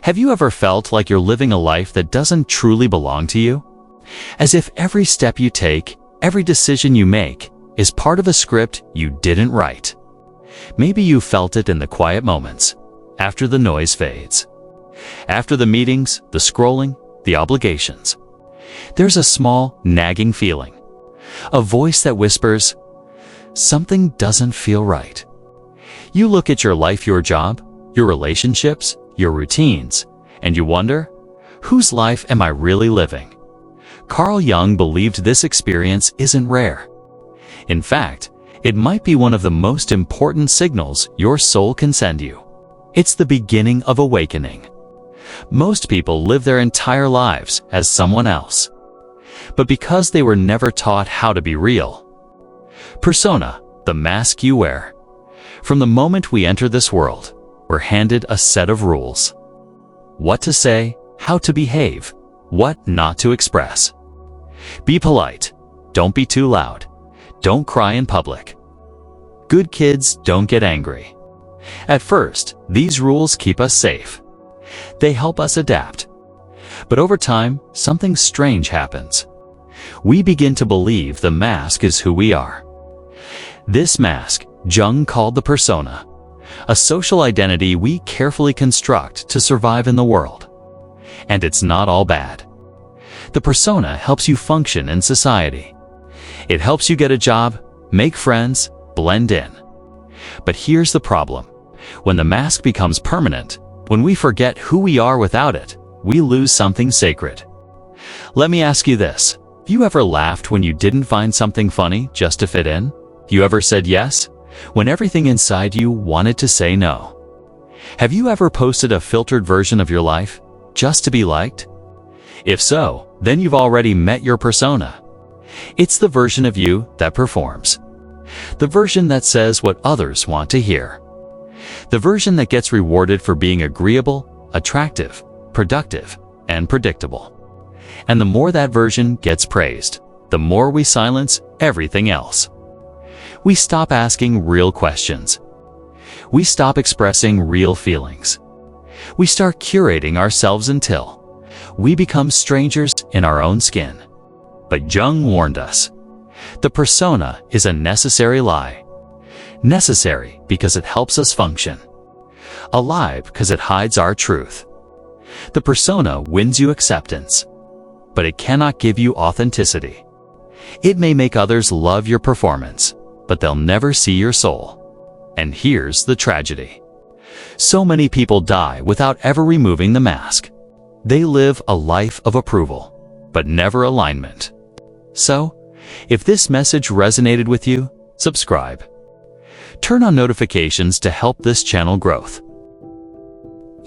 Have you ever felt like you're living a life that doesn't truly belong to you? As if every step you take, every decision you make, is part of a script you didn't write. Maybe you felt it in the quiet moments, after the noise fades. After the meetings, the scrolling, the obligations. There's a small, nagging feeling. A voice that whispers, something doesn't feel right. You look at your life, your job, your relationships, your routines, and you wonder, whose life am I really living? Carl Jung believed this experience isn't rare. In fact, it might be one of the most important signals your soul can send you. It's the beginning of awakening. Most people live their entire lives as someone else, but because they were never taught how to be real. Persona, the mask you wear. From the moment we enter this world, we're handed a set of rules. What to say, how to behave, what not to express. Be polite, don't be too loud, don't cry in public. Good kids don't get angry. At first, these rules keep us safe. They help us adapt. But over time, something strange happens. We begin to believe the mask is who we are. This mask, Jung called the persona, a social identity we carefully construct to survive in the world. And it's not all bad. The persona helps you function in society. It helps you get a job, make friends, blend in. But here's the problem. When the mask becomes permanent, when we forget who we are without it, we lose something sacred. Let me ask you this. Have you ever laughed when you didn't find something funny just to fit in? You ever said yes when everything inside you wanted to say no? Have you ever posted a filtered version of your life just to be liked? If so, then you've already met your persona. It's the version of you that performs. The version that says what others want to hear. The version that gets rewarded for being agreeable, attractive, productive, and predictable. And the more that version gets praised, the more we silence everything else. We stop asking real questions. We stop expressing real feelings. We start curating ourselves until we become strangers in our own skin. But Jung warned us. The persona is a necessary lie. Necessary because it helps us function. A lie because it hides our truth. The persona wins you acceptance, but it cannot give you authenticity. It may make others love your performance, but they'll never see your soul. And here's the tragedy. So many people die without ever removing the mask. They live a life of approval, but never alignment. So, if this message resonated with you, subscribe. Turn on notifications to help this channel growth.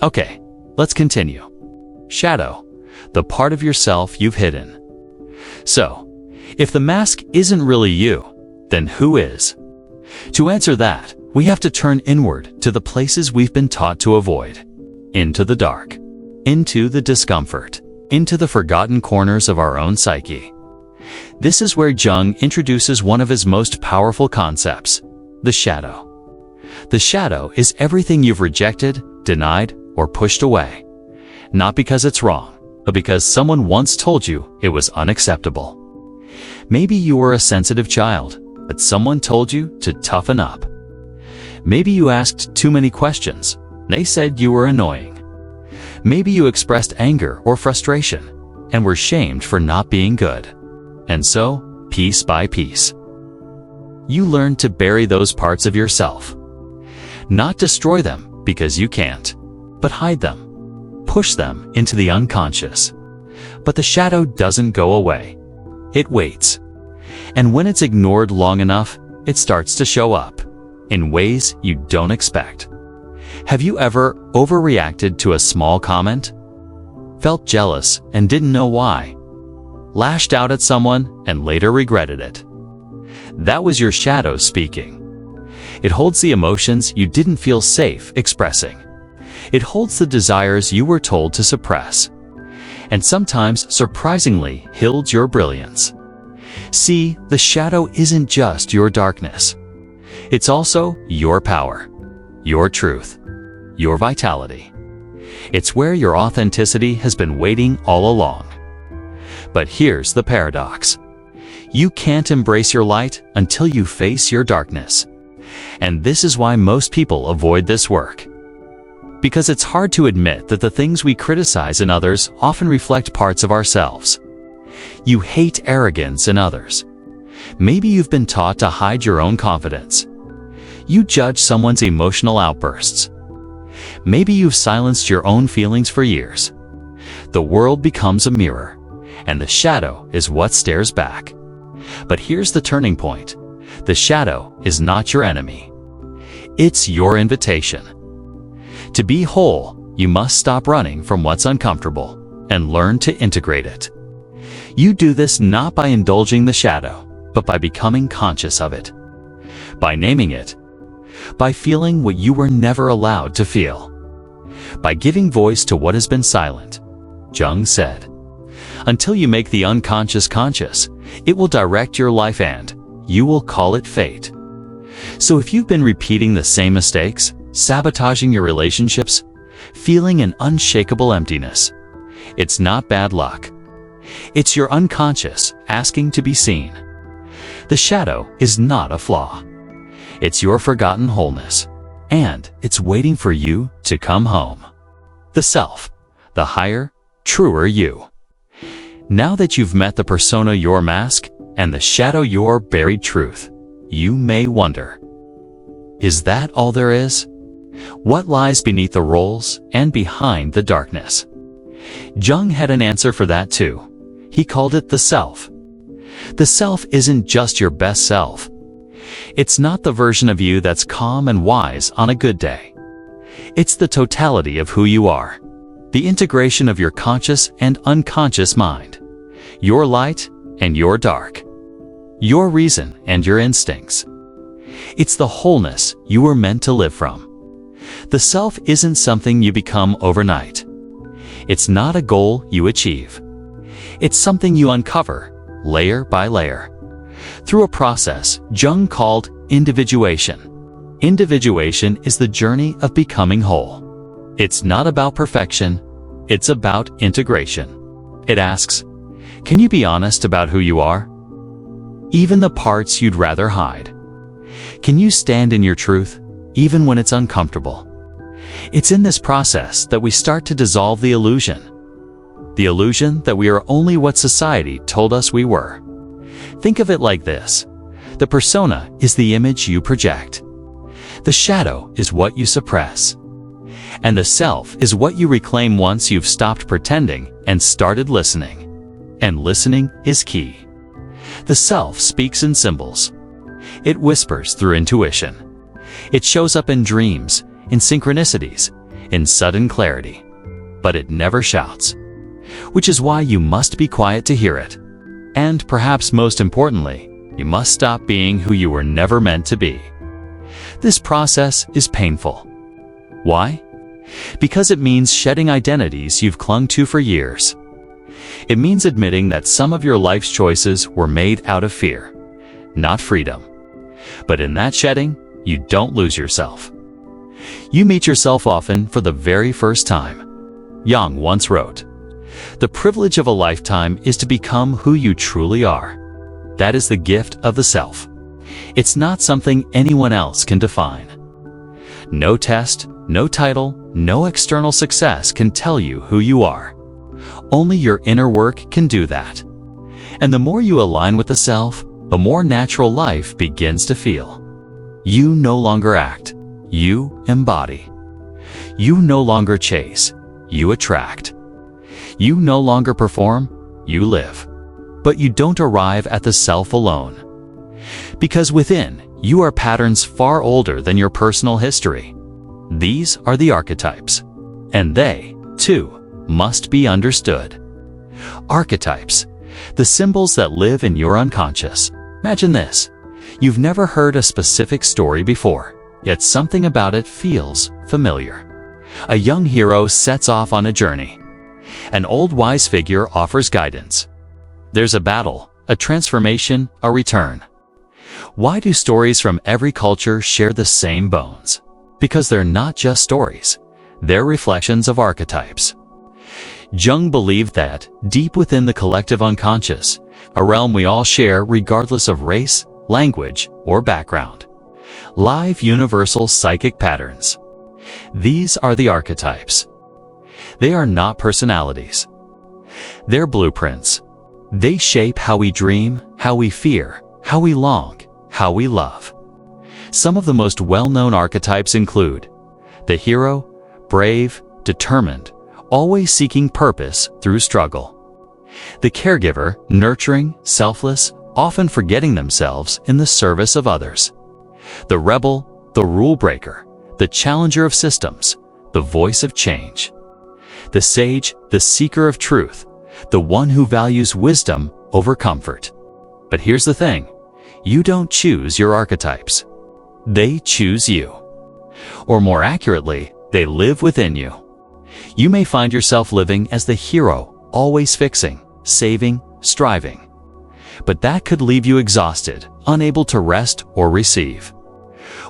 Okay, let's continue. Shadow, the part of yourself you've hidden. So, if the mask isn't really you, then who is? To answer that, we have to turn inward to the places we've been taught to avoid. Into the dark. Into the discomfort. Into the forgotten corners of our own psyche. This is where Jung introduces one of his most powerful concepts, the shadow. The shadow is everything you've rejected, denied, or pushed away. Not because it's wrong, but because someone once told you it was unacceptable. Maybe you were a sensitive child, but someone told you to toughen up. Maybe you asked too many questions. They said you were annoying. Maybe you expressed anger or frustration and were shamed for not being good. And so, piece by piece, you learn to bury those parts of yourself. Not destroy them because you can't, but hide them. Push them into the unconscious. But the shadow doesn't go away. It waits. And when it's ignored long enough, it starts to show up in ways you don't expect. Have you ever overreacted to a small comment? Felt jealous and didn't know why? Lashed out at someone and later regretted it? That was your shadow speaking. It holds the emotions you didn't feel safe expressing. It holds the desires you were told to suppress. And sometimes, surprisingly, holds your brilliance. See, the shadow isn't just your darkness. It's also your power, your truth, your vitality. It's where your authenticity has been waiting all along. But here's the paradox. You can't embrace your light until you face your darkness. And this is why most people avoid this work. Because it's hard to admit that the things we criticize in others often reflect parts of ourselves. You hate arrogance in others. Maybe you've been taught to hide your own confidence. You judge someone's emotional outbursts. Maybe you've silenced your own feelings for years. The world becomes a mirror, and the shadow is what stares back. But here's the turning point. The shadow is not your enemy. It's your invitation. To be whole, you must stop running from what's uncomfortable and learn to integrate it. You do this not by indulging the shadow, but by becoming conscious of it. By naming it. By feeling what you were never allowed to feel. By giving voice to what has been silent. Jung said, "Until you make the unconscious conscious, it will direct your life and you will call it fate." So if you've been repeating the same mistakes, sabotaging your relationships, feeling an unshakable emptiness, it's not bad luck. It's your unconscious asking to be seen. The shadow is not a flaw. It's your forgotten wholeness, and it's waiting for you to come home. The self, the higher, truer you. Now that you've met the persona your mask and the shadow your buried truth, you may wonder, is that all there is? What lies beneath the roles and behind the darkness? Jung had an answer for that too. He called it the self. The self isn't just your best self. It's not the version of you that's calm and wise on a good day. It's the totality of who you are, the integration of your conscious and unconscious mind, your light and your dark, your reason and your instincts. It's the wholeness you were meant to live from. The self isn't something you become overnight. It's not a goal you achieve. It's something you uncover, layer by layer, through a process Jung called individuation. Individuation is the journey of becoming whole. It's not about perfection, it's about integration. It asks, can you be honest about who you are? Even the parts you'd rather hide. Can you stand in your truth, even when it's uncomfortable? It's in this process that we start to dissolve the illusion. The illusion that we are only what society told us we were. Think of it like this. The persona is the image you project. The shadow is what you suppress. And the self is what you reclaim once you've stopped pretending and started listening. And listening is key. The self speaks in symbols. It whispers through intuition. It shows up in dreams, in synchronicities, in sudden clarity. But it never shouts. Which is why you must be quiet to hear it. And perhaps most importantly, you must stop being who you were never meant to be. This process is painful. Why? Because it means shedding identities you've clung to for years. It means admitting that some of your life's choices were made out of fear, not freedom. But in that shedding, you don't lose yourself. You meet yourself often for the very first time. Jung once wrote, "The privilege of a lifetime is to become who you truly are." That is the gift of the self. It's not something anyone else can define. No test, no title, no external success can tell you who you are. Only your inner work can do that. And the more you align with the self, the more natural life begins to feel. You no longer act, you embody. You no longer chase, you attract. You no longer perform, you live. But you don't arrive at the self alone. Because within, you are patterns far older than your personal history. These are the archetypes. And they, too, must be understood. Archetypes, the symbols that live in your unconscious. Imagine this. You've never heard a specific story before, yet something about it feels familiar. A young hero sets off on a journey. An old wise figure offers guidance. There's a battle, a transformation, a return. Why do stories from every culture share the same bones? Because they're not just stories. They're reflections of archetypes. Jung believed that, deep within the collective unconscious, a realm we all share regardless of race, language, or background, live universal psychic patterns. These are the archetypes. They are not personalities. They're blueprints. They shape how we dream, how we fear, how we long, how we love. Some of the most well-known archetypes include the hero, brave, determined, always seeking purpose through struggle. The caregiver, nurturing, selfless, often forgetting themselves in the service of others. The rebel, the rule breaker, the challenger of systems, the voice of change. The sage, the seeker of truth, the one who values wisdom over comfort. But here's the thing, you don't choose your archetypes. They choose you. Or more accurately, they live within you. You may find yourself living as the hero, always fixing, saving, striving. But that could leave you exhausted, unable to rest or receive.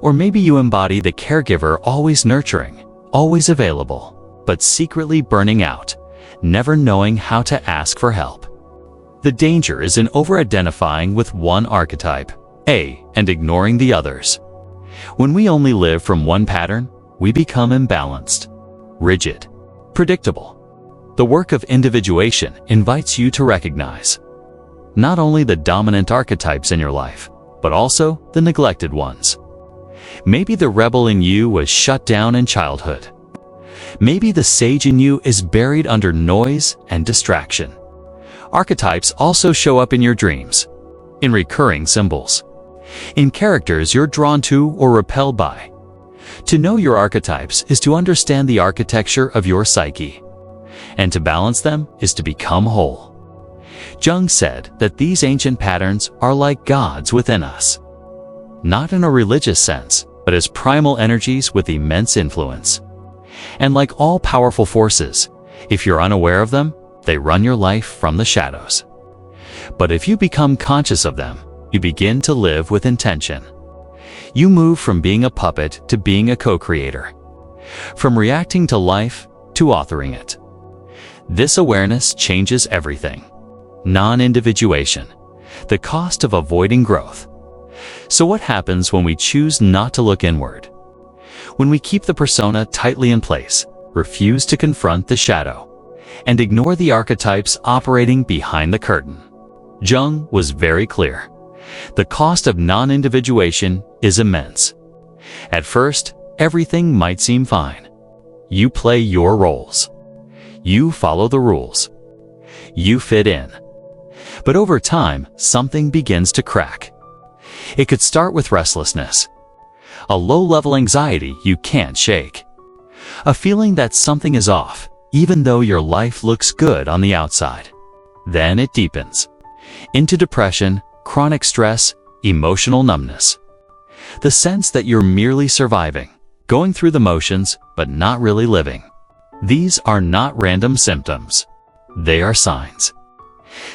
Or maybe you embody the caregiver, always nurturing, always available, but secretly burning out, never knowing how to ask for help. The danger is in over-identifying with one archetype, and ignoring the others. When we only live from one pattern, we become imbalanced, rigid, predictable. The work of individuation invites you to recognize not only the dominant archetypes in your life, but also the neglected ones. Maybe the rebel in you was shut down in childhood. Maybe the sage in you is buried under noise and distraction. Archetypes also show up in your dreams, in recurring symbols, in characters you're drawn to or repelled by. To know your archetypes is to understand the architecture of your psyche, and to balance them is to become whole. Jung said that these ancient patterns are like gods within us, not in a religious sense, but as primal energies with immense influence. And like all powerful forces, if you're unaware of them, they run your life from the shadows. But if you become conscious of them, you begin to live with intention. You move from being a puppet to being a co-creator, from reacting to life to authoring it. This awareness changes everything. Non-individuation, the cost of avoiding growth. So what happens when we choose not to look inward? When we keep the persona tightly in place, refuse to confront the shadow, and ignore the archetypes operating behind the curtain. Jung was very clear. The cost of non-individuation is immense. At first, everything might seem fine. You play your roles. You follow the rules. You fit in. But over time, something begins to crack. It could start with restlessness, a low-level anxiety you can't shake, a feeling that something is off, even though your life looks good on the outside. Then it deepens into depression, chronic stress, emotional numbness. The sense that you're merely surviving, going through the motions, but not really living. These are not random symptoms. They are signs.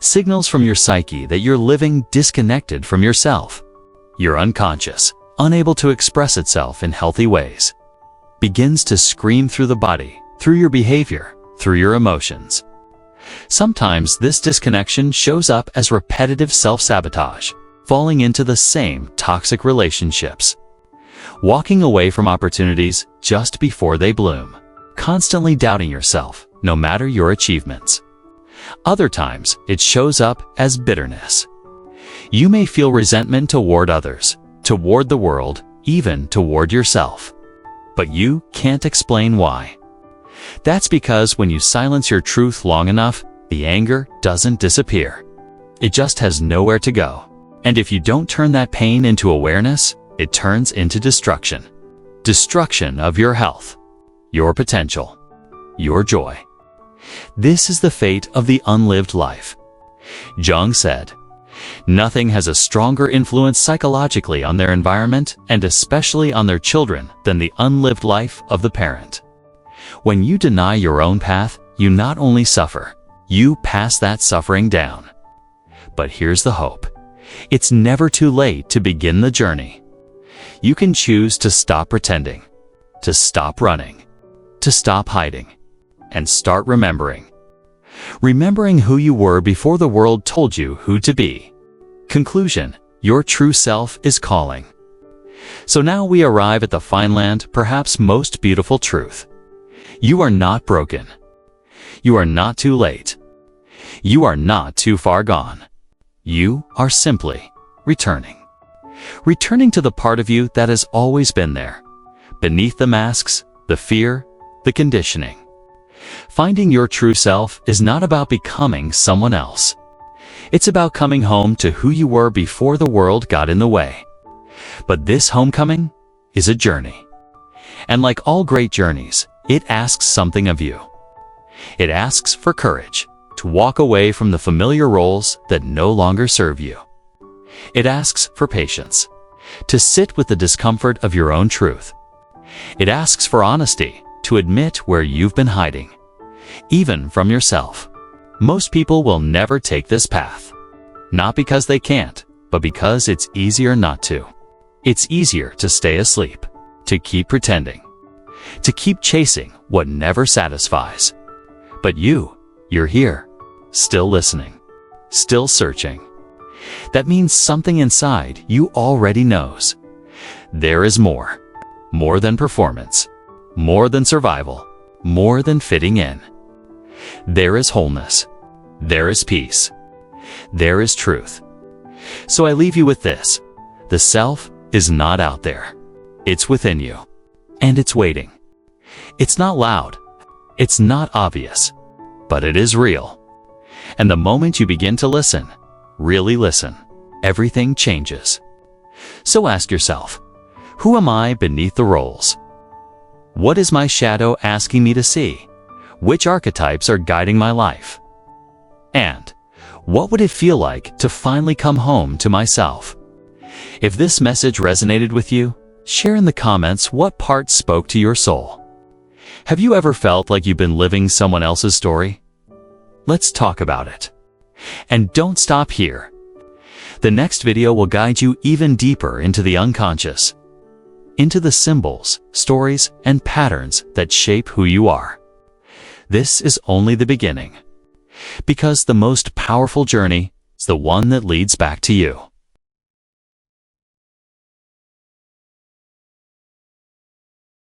Signals from your psyche that you're living disconnected from yourself. Your unconscious, unable to express itself in healthy ways, begins to scream through the body, through your behavior, through your emotions. Sometimes this disconnection shows up as repetitive self-sabotage, falling into the same toxic relationships, walking away from opportunities just before they bloom, constantly doubting yourself, no matter your achievements. Other times, it shows up as bitterness. You may feel resentment toward others, toward the world, even toward yourself. But you can't explain why. That's because when you silence your truth long enough, the anger doesn't disappear. It just has nowhere to go. And if you don't turn that pain into awareness, it turns into destruction. Destruction of your health, your potential, your joy. This is the fate of the unlived life. Jung said, nothing has a stronger influence psychologically on their environment and especially on their children than the unlived life of the parent. When you deny your own path, you not only suffer, you pass that suffering down. But here's the hope. It's never too late to begin the journey. You can choose to stop pretending, to stop running, to stop hiding and start remembering. Remembering who you were before the world told you who to be. Conclusion: your true self is calling. So now we arrive at the fine land, perhaps most beautiful truth. You are not broken. You are not too late. You are not too far gone. You are simply returning. Returning to the part of you that has always been there, beneath the masks, the fear, the conditioning. Finding your true self is not about becoming someone else. It's about coming home to who you were before the world got in the way. But this homecoming is a journey. And like all great journeys, it asks something of you. It asks for courage to walk away from the familiar roles that no longer serve you. It asks for patience to sit with the discomfort of your own truth. It asks for honesty to admit where you've been hiding, even from yourself. Most people will never take this path, not because they can't, but because it's easier not to. It's easier to stay asleep, to keep pretending, to keep chasing what never satisfies. But you're here, still listening, still searching. That means something inside you already knows. There is more. More than performance. More than survival. More than fitting in. There is wholeness. There is peace. There is truth. So I leave you with this. The self is not out there. It's within you. And it's waiting. It's not loud. It's not obvious. But it is real. And the moment you begin to listen, really listen, everything changes. So ask yourself, who am I beneath the roles? What is my shadow asking me to see? Which archetypes are guiding my life? And what would it feel like to finally come home to myself? If this message resonated with you, share in the comments what part spoke to your soul. Have you ever felt like you've been living someone else's story? Let's talk about it. And don't stop here. The next video will guide you even deeper into the unconscious, into the symbols, stories, and patterns that shape who you are. This is only the beginning, because the most powerful journey is the one that leads back to you.